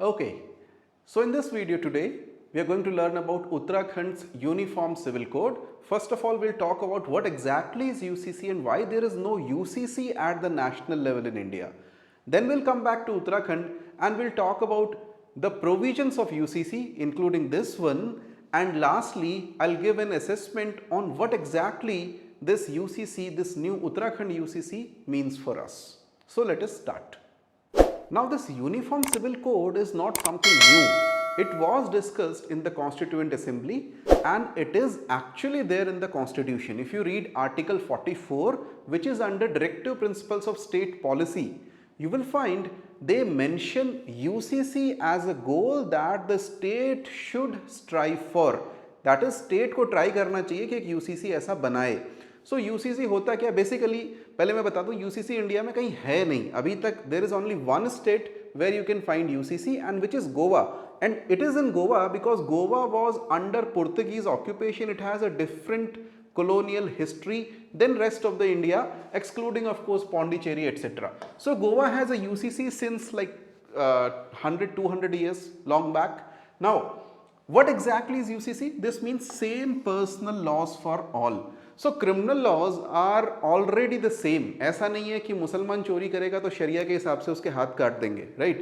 Okay, so in this video today, we are going to learn about Uttarakhand's Uniform Civil Code. First of all, we'll talk about what exactly is UCC and why there is no UCC at the national level in India. Then we'll come back to Uttarakhand and we'll talk about the provisions of UCC, including this one. And lastly, I'll give an assessment on what exactly this UCC, this new Uttarakhand UCC means for us. So let us start. Now this Uniform Civil Code is not something new. It was discussed in the Constituent Assembly and it is actually there in the Constitution. If you read Article 44, which is under Directive Principles of State Policy, you will find they mention UCC as a goal that the state should strive for. That is, state को try करना चाहिए कि एक UCC ऐसा बनाए. So UCC होता क्या basically, पहले मैं बता दूं, UCC इंडिया में कहीं है नहीं अभी तक. There is only one state where you can find UCC and which is Goa, and it is in Goa because Goa was under Portuguese occupation. It has a different colonial history than rest of the India, excluding of course Pondicherry, etc. So Goa has a UCC since like 100-200 years long back. Now what exactly is UCC? This means same personal laws for all. So criminal laws are already the same. ऐसा नहीं है कि मुसलमान चोरी करेगा तो शरिया के हिसाब से उसके हाथ काट देंगे, राइट?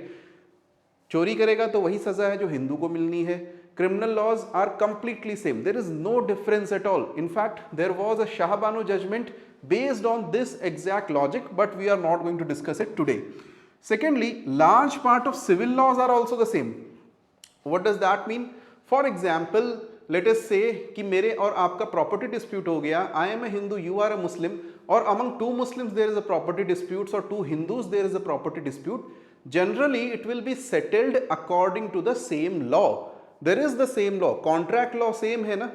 चोरी करेगा तो वही सजा है जो हिंदू को मिलनी है. Criminal laws are completely same. There is no difference at all. In fact, there was a Shah Banu judgment based on this exact logic, but we are not going to discuss it today. Secondly, large part of civil laws are also the same. What does that mean? For example, let us say कि मेरे और आपका property dispute हो गया. I am a Hindu, you are a Muslim, or among two Muslims there is a property dispute, or two Hindus there is a property dispute. Generally, it will be settled according to the same law. There is the same law. Contract law same है ना?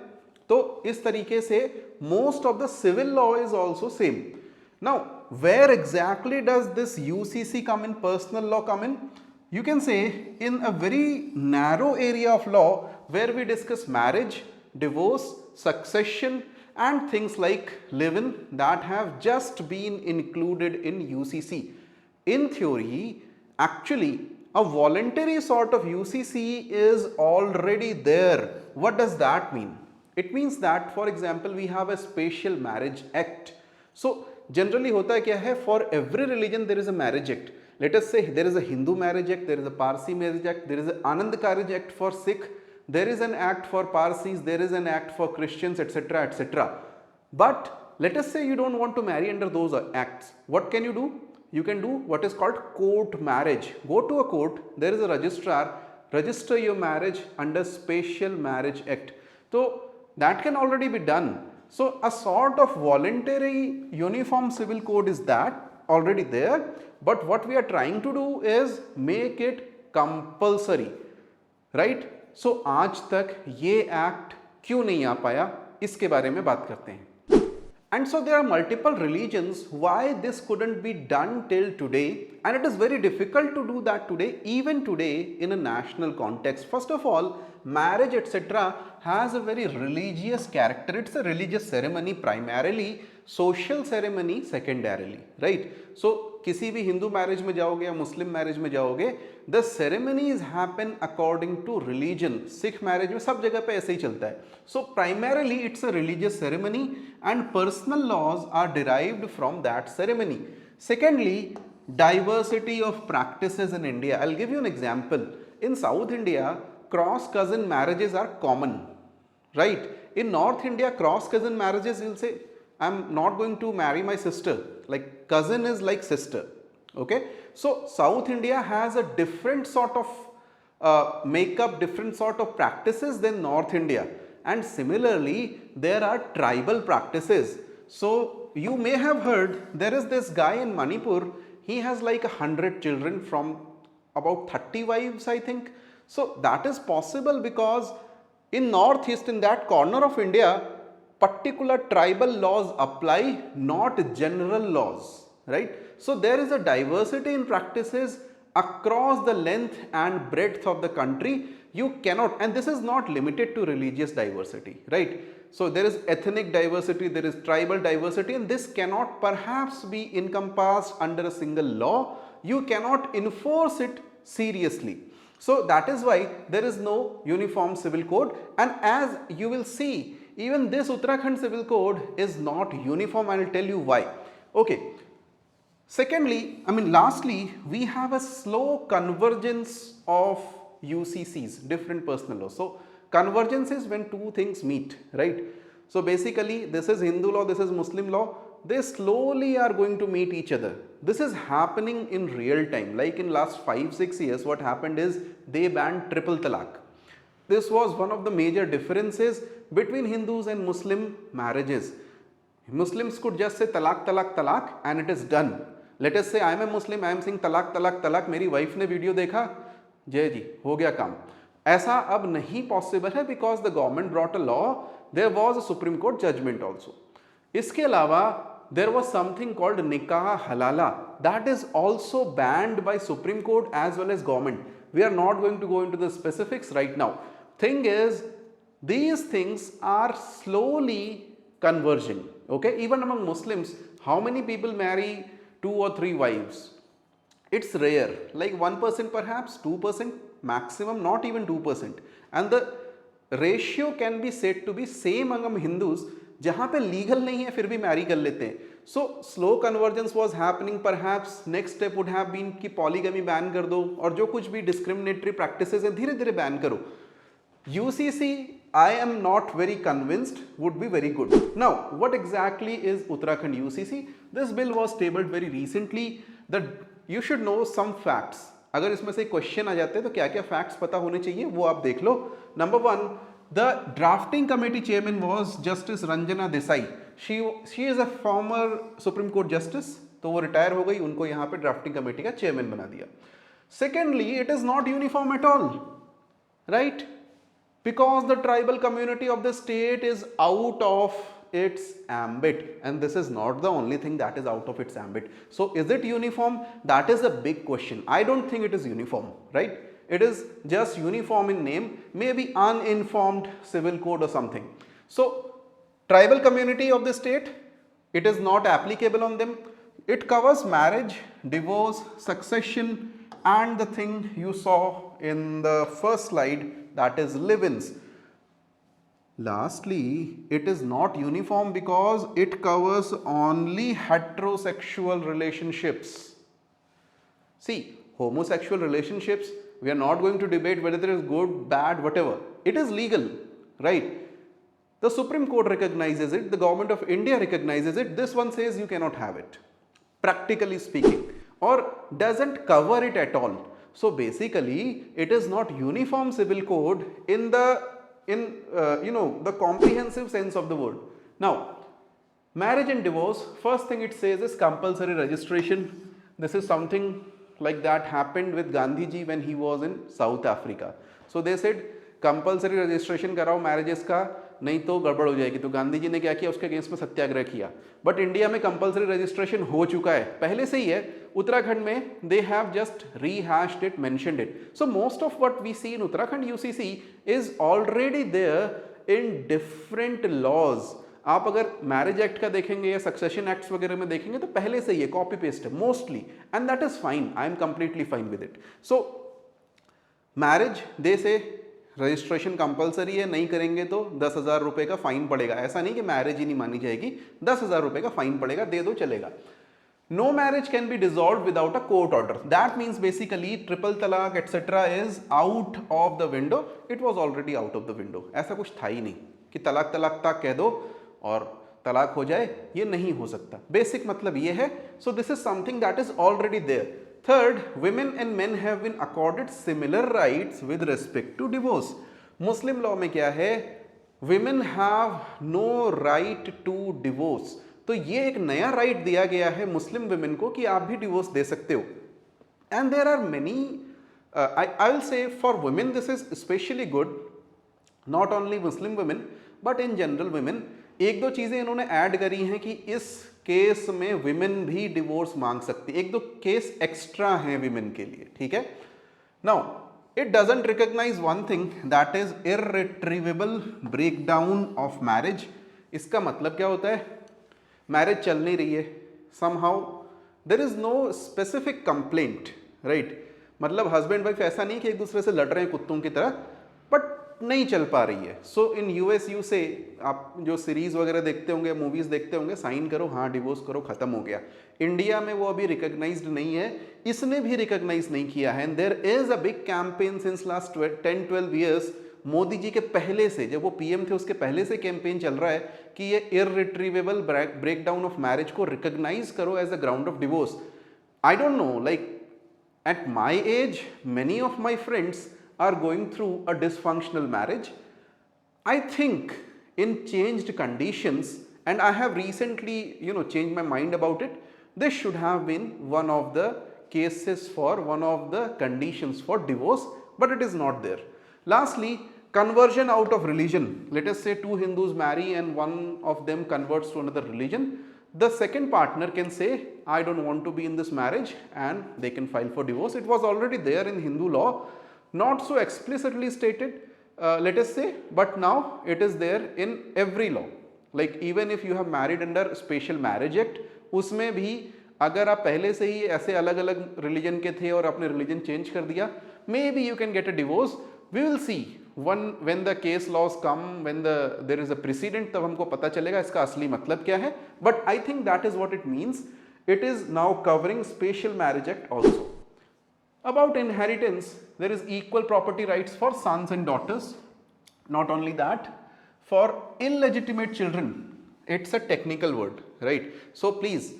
तो इस तरीके से most of the civil law is also same. Now, where exactly does this UCC come in? Personal law come in? You can say in a very narrow area of law where we discuss marriage, divorce, succession and things like live-in that have just been included in UCC. In theory, actually a voluntary sort of UCC is already there. What does that mean? It means that, for example, we have a Special Marriage Act. So generally होता है क्या है, for every religion there is a marriage act. Let us say there is a Hindu marriage act, there is a Parsi marriage act, there is an Anand Karaj act for Sikh, there is an act for Parsis, there is an act for Christians, etc., etc. But let us say you don't want to marry under those acts. What can you do? You can do what is called court marriage. Go to a court, there is a registrar, register your marriage under Special Marriage Act. So that can already be done. So a sort of voluntary uniform civil code is that already there, but what we are trying to do is make it compulsory, right? So आज तक ये act क्यों नहीं आ पाया, इसके बारे में बात करते हैं. And so there are multiple religions why this couldn't be done till today, and it is very difficult to do that today, even today in a national context. First of all, marriage etc. has a very religious character. It's a religious ceremony primarily, social ceremony secondarily, right? So किसी भी Hindu marriage में जाओगे या मुस्लिम marriage में जाओगे, the ceremonies happen according to religion. Sikh marriage में सब जगह पे ऐसे ही चलता है. So primarily it's a religious ceremony and personal laws are derived from that ceremony. Secondly, diversity of practices in India. I'll give you an example. In South India, cross cousin marriages are common, right? In North India, cross cousin marriages, you'll say, I'm not going to marry my sister. Like cousin is like sister. Okay. So South India has a different sort of makeup, different sort of practices than North India. And similarly, there are tribal practices. So you may have heard there is this guy in Manipur. He has like 100 children from about 30 wives, I think. So that is possible because in Northeast, in that corner of India, particular tribal laws apply, not general laws, right? So there is a diversity in practices across the length and breadth of the country. You cannot, and this is not limited to religious diversity, right? So there is ethnic diversity, there is tribal diversity, and this cannot perhaps be encompassed under a single law. You cannot enforce it seriously. So that is why there is no uniform civil code, and as you will see, even this Uttarakhand civil code is not uniform. I will tell you why. Okay. Secondly, lastly, we have a slow convergence of UCCs, different personal laws. So convergence is when two things meet, right? So basically, this is Hindu law, this is Muslim law. They slowly are going to meet each other. This is happening in real time. Like in last 5-6 years, what happened is they banned triple talaq. This was one of the major differences between Hindus and Muslim marriages. Muslims could just say talaq, talaq, talaq and it is done. Let us say I am a Muslim, I am saying talaq, talaq, talaq. मेरी wife ने video देखा, जय जी हो गया काम. ऐसा अब नहीं पॉसिबल है because the government brought a law. There was a Supreme Court judgment also. इसके अलावा there was something called nikah halala. That is also banned by Supreme Court as well as government. We are not going to go into the specifics right now. Thing is, these things are slowly converging. Okay, even among Muslims, how many people marry 2 or 3 wives? It's rare, like 1% perhaps, 2% maximum, not even 2%. And the ratio can be said to be same among Hindus, जहाँ पे legal नहीं है फिर भी Mary कर लेते हैं. So slow convergence was happening. Perhaps next step would have been कि पॉलीगमी बैन कर दो और जो कुछ भी डिस्क्रिमिनेटरी प्रैक्टिसेस हैं धीरे धीरे बैन करो. UCC, I am not very convinced, would be very good. Now, what exactly is Uttarakhand UCC? This bill was tabled very recently. That you should know some facts. अगर इसमें से question आ जाते हैं तो क्या क्या फैक्ट्स पता होने चाहिए वो आप देख लो. Number 1, the drafting committee chairman was Justice Ranjana Desai. She is a former Supreme Court justice. तो वो रिटायर हो गई, उनको यहाँ पे ड्राफ्टिंग कमेटी का चेयरमैन बना दिया. Secondly, it is not uniform at all, right? Because the tribal community of the state is out of its ambit, and this is not the only thing that is out of its ambit. So is it uniform? That is a big question. I don't think it is uniform, right? It is just uniform in name, maybe uninformed civil code or something. So tribal community of the state, it is not applicable on them. It covers marriage, divorce, succession, and the thing you saw in the first slide, that is live-ins. Lastly, it is not uniform because it covers only heterosexual relationships. See, homosexual relationships, we are not going to debate whether it is good, bad, whatever. It is legal, right? The Supreme Court recognizes it, the government of India recognizes it. This one says you cannot have it, practically speaking, or doesn't cover it at all. So basically, it is not uniform civil code in the the comprehensive sense of the word. Now, marriage and divorce, first thing it says is compulsory registration. This is something like that happened with Gandhi ji when he was in South Africa. So they said compulsory registration कराओ marriages का, नहीं तो गड़बड़ हो जाएगी. तो गांधी जी ने क्या किया, उसके अगेंस्ट में सत्याग्रह किया. बट इंडिया में कंपल्सरी रजिस्ट्रेशन हो चुका है, पहले से ही है. उत्तराखंड में they have just rehashed it, mentioned it. So most of what we see in Uttarakhand UCC is already there in different laws. आप अगर मैरिज एक्ट का देखेंगे या सक्सेशन एक्ट्स वगैरह में देखेंगे तो पहले से ही है, कॉपी पेस्ट है mostly, and that is fine. I am completely fine with it. So marriage they से रजिस्ट्रेशन कंपलसरी है, नहीं करेंगे तो 10,000 रुपये का फाइन पड़ेगा. ऐसा नहीं कि मैरिज ही नहीं मानी जाएगी, 10,000 रुपये का फाइन पड़ेगा, दे दो चलेगा. No marriage can be dissolve without a court order. That means basically triple talaq etcetera is out of the window. It was already out of the window. ऐसा कुछ था ही नहीं कि तलाक तलाक तक कह दो और तलाक हो जाए, ये नहीं हो सकता. बेसिक मतलब ये है. So this is something that is already there. Third, women and men have been accorded similar rights with respect to divorce. Muslim law में क्या है? Women have no right to divorce. तो ये एक नया right दिया गया है मुस्लिम women को कि आप भी divorce दे सकते हो. And there are many, I will say for women this is especially good, not only Muslim women but in general women. एक दो चीज़ें इन्होंने ऐड करी हैं कि इस केस में विमेन भी डिवोर्स मांग सकती है. एक दो केस एक्स्ट्रा हैं विमेन के लिए, ठीक है. Now it doesn't recognise one thing, that is irretrievable breakdown of marriage. इसका मतलब क्या होता है? मैरिज चल नहीं रही है, somehow there is no specific complaint, right. मतलब हस्बैंड वाइफ ऐसा नहीं कि एक दूसरे से लड़ रहे हैं कुत्तों की तरह, बट नहीं चल पा रही है। सो इन यूएस यू से आप जो सीरीज वगैरह देखते होंगे, मूवीज देखते होंगे, साइन करो, हाँ डिवोर्स करो, खत्म हो गया। इंडिया में वो अभी रिकॉग्नाइज्ड नहीं है, इसने भी रिकॉग्नाइज नहीं किया है। And there is a big campaign since last 10-12 years. Modi ji के पहले से, जब वो पीएम थे उसके पहले से कैंपेन चल रहा है कि ये इररिट्रीवेबल ब्रेकडाउन ऑफ मैरिज को रिकॉग्नाइज करो as a ground of divorce. I don't know, like at my age, many of my friends are going through a dysfunctional marriage. I think in changed conditions, and I have recently, changed my mind about it, this should have been one of the cases for one of the conditions for divorce, but it is not there. Lastly, conversion out of religion. Let us say two Hindus marry and one of them converts to another religion. The second partner can say, I don't want to be in this marriage, and they can file for divorce. It was already there in Hindu law, not so explicitly stated, let us say, but now it is there in every law. Like even if you have married under Special Marriage Act, उसमें भी अगर आप पहले से ही ऐसे अलग अलग religion के थे और अपने रिलीजन चेंज कर दिया, maybe you can get a divorce. We will see when the case laws come, when there is a precedent, तब हमको पता चलेगा इसका असली मतलब क्या है. But I think that is what it means. It is now covering Special Marriage Act also. About inheritance, there is equal property rights for sons and daughters. Not only that, for illegitimate children, it's a technical word, right? So please,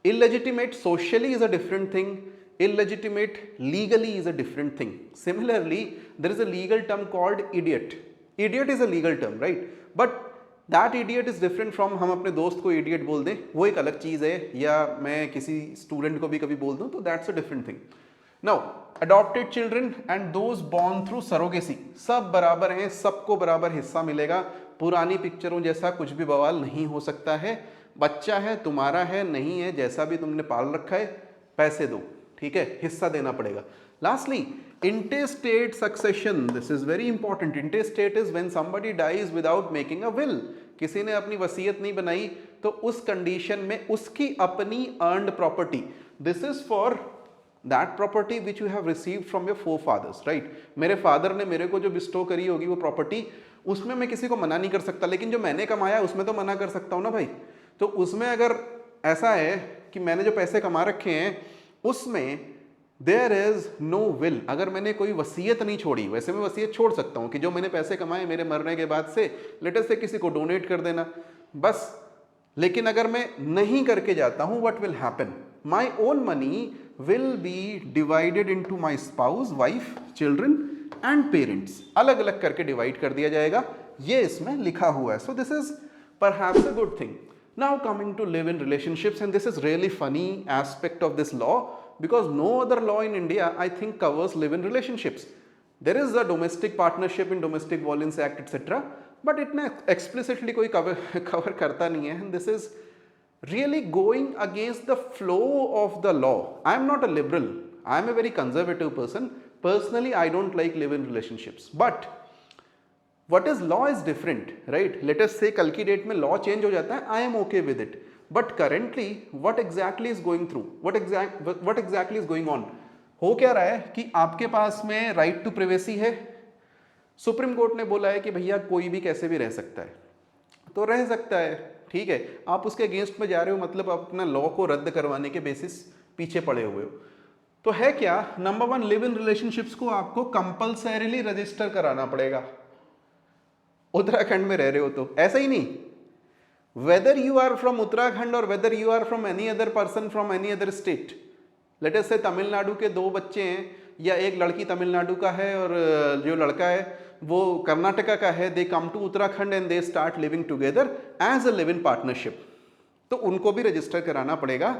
illegitimate socially is a different thing. Illegitimate legally is a different thing. Similarly, there is a legal term called idiot. Idiot is a legal term, right? But that idiot is different from हम अपने दोस्त को idiot बोल दें, वो एक अलग चीज़ है, या मैं किसी स्टूडेंट को भी कभी बोल दूं, तो that's a different thing. Now, adopted children and those born through surrogacy, सब बराबर हैं, सबको बराबर हिस्सा मिलेगा. पुरानी पिक्चरों जैसा कुछ भी बवाल नहीं हो सकता है. बच्चा है, तुम्हारा है, नहीं है, जैसा भी तुमने पाल रखा है, पैसे दो, ठीक है, हिस्सा देना पड़ेगा. Lastly, intestate succession. This is very important. Intestate is when somebody dies without making a will. किसी ने अपनी वसीयत नहीं बनाई, तो उस कंडीशन में उसकी अपनी earned property, this is for that property which you have received from your forefathers, right. मेरे फादर ने मेरे को जो बिस्टो करी होगी वो प्रॉपर्टी, उसमें मैं किसी को मना नहीं कर सकता, लेकिन जो मैंने कमाया उसमें तो मना कर सकता हूँ ना भाई. तो उसमें अगर ऐसा है कि मैंने जो पैसे कमा रखे हैं उसमें देयर इज नो विल, अगर मैंने कोई वसीयत नहीं छोड़ी, वैसे मैं वसीयत छोड़ सकता हूं कि जो मैंने पैसे कमाए मेरे मरने के बाद से, लेट अस से किसी को डोनेट कर देना बस. लेकिन अगर मैं नहीं करके जाता हूं, what will happen? My own money will be divided into my spouse, wife, children and parents. अलग अलग करके डिवाइड कर दिया जाएगा, ये इसमें लिखा हुआ है. So this is perhaps a good thing. Now coming to live-in relationships, and this is really funny aspect of this law, because no other law in India I think covers live-in relationships. There is a domestic partnership in Domestic Violence Act etc, but it explicitly कोई cover करता नहीं है. And this is really going against the flow of the law. I am not a liberal, I am a very conservative person. Personally I don't like live-in relationships, but what is law is different, right? Let us say कल की date में law change हो जाता है, I am okay with it. But currently what exactly is going through, what exactly is going on? हो क्या रहा है कि आपके पास में राइट टू प्राइवेसी है. सुप्रीम कोर्ट ने बोला है कि भैया कोई भी कैसे भी रह सकता है, तो रह सकता है, ठीक है. आप उसके अगेंस्ट में जा रहे हो, मतलब आप अपना लॉ को रद्द करवाने के बेसिस पीछे पड़े हुए हो. तो है क्या, number one, live in relationships को आपको कंपल्सरीली रजिस्टर कराना पड़ेगा. उत्तराखंड में रह रहे हो तो ऐसा ही नहीं, whether you are from Uttarakhand और whether you are from any other person from any other state. Let us say Tamil Nadu के दो बच्चे हैं, या एक लड़की तमिलनाडु का है और जो लड़का है वो कर्नाटका का है. They come to Uttarakhand and they start living together as a live in partnership, तो उनको भी रजिस्टर कराना पड़ेगा.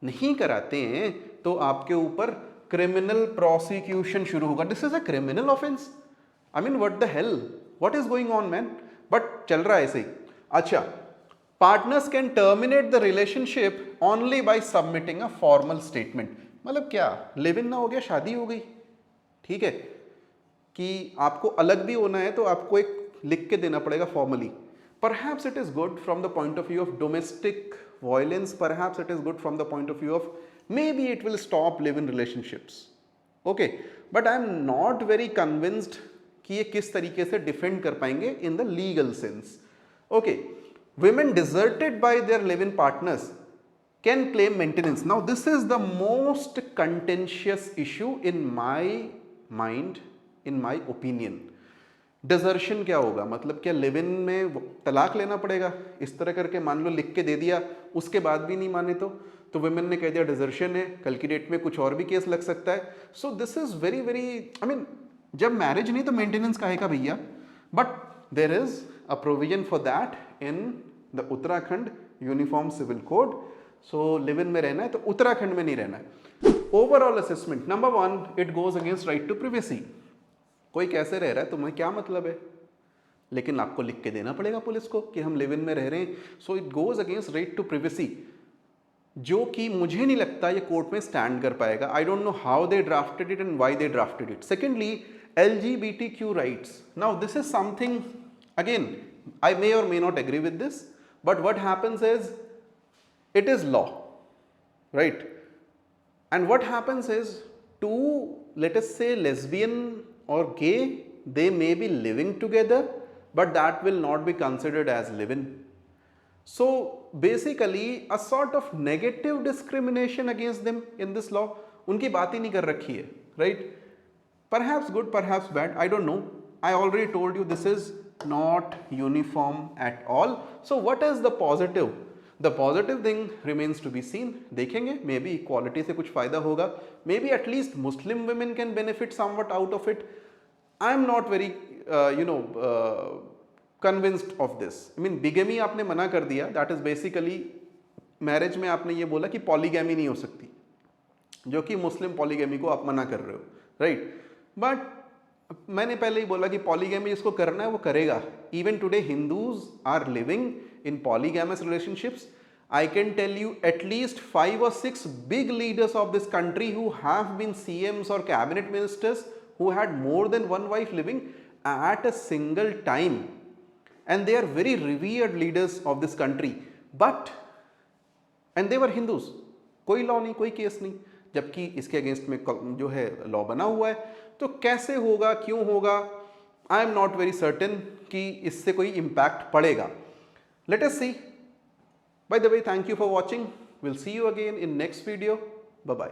नहीं कराते हैं तो आपके ऊपर क्रिमिनल प्रोसिक्यूशन शुरू होगा. This is a criminal offence. I mean what the hell, what is going on man. But चल रहा है ऐसे ही. अच्छा, partners can terminate the relationship only by submitting a formal statement. मतलब क्या, लिव इन ना हो गया, शादी हो गई, ठीक है, कि आपको अलग भी होना है तो आपको एक लिख के देना पड़ेगा formally. Perhaps it is good from the point of view of domestic violence, perhaps it is good from the point of view of maybe it will stop live in relationships, okay, but I am not very convinced कि ये किस तरीके से defend कर पाएंगे in the legal sense. Okay, women deserted by their live-in partners can claim maintenance. Now this is the most contentious issue in my mind, in my opinion. Desertion क्या होगा, मतलब क्या लिव इन में तलाक लेना पड़ेगा? इस तरह करके मान लो लिख के दे दिया, उसके बाद भी नहीं माने तो वुमेन ने कह दिया डिजर्शन है, कल की डेट में कुछ और भी केस लग सकता है. So this is very very, I mean जब मैरिज नहीं तो मेंटेनेंस काहे का भैया? But there is a provision for that in the Uttarakhand uniform civil code. So live in में रहना है तो उत्तराखंड में नहीं रहना है. Overall assessment number 1, it goes against right to privacy. कोई कैसे रह रहा है तुम्हें क्या मतलब है, लेकिन आपको लिख के देना पड़ेगा पुलिस को कि हम लिव इन में रह रहे हैं. So it goes against right to privacy, जो कि मुझे नहीं लगता ये कोर्ट में स्टैंड कर पाएगा. आई don't know how they drafted it and why they drafted it. Secondly, LGBTQ rights. Now this is something, again I may or may not agree with this, but what happens is it is law, right? And what happens is two, let us say lesbian or gay, they may be living together, but that will not be considered as live-in. So basically a sort of negative discrimination against them in this law. उनकी बात ही नहीं कर रखी है, right? Perhaps good, perhaps bad, I don't know. I already told you this is not uniform at all. So what is the positive? The positive thing remains to be seen. देखेंगे, may be equality से कुछ फायदा होगा, may be at least Muslim women can benefit somewhat out of it. I am not very convinced of this. I mean बिगेमी आपने मना कर दिया, that is basically marriage में आपने ये बोला कि पॉलीगैमी नहीं हो सकती, जो कि मुस्लिम पॉलीगैमी को आप मना कर रहे हो, राइट? बट मैंने पहले ही बोला कि पॉलीगैमी जिसको करना है वो करेगा. Even today Hindus are living in polygamous relationships. I can tell you at least 5 or 6 big leaders of this country who have been CMs or cabinet ministers who had more than one wife living at a single time, and they are very revered leaders of this country, and they were Hindus. कोई law नहीं, कोई case नहीं, जबकि इसके against में जो है law बना हुआ है. तो कैसे होगा, क्यों होगा? I am not very certain कि इससे कोई इम्पैक्ट पड़ेगा. Let us see. By the way, thank you for watching. Will see you again in next video. Bye bye.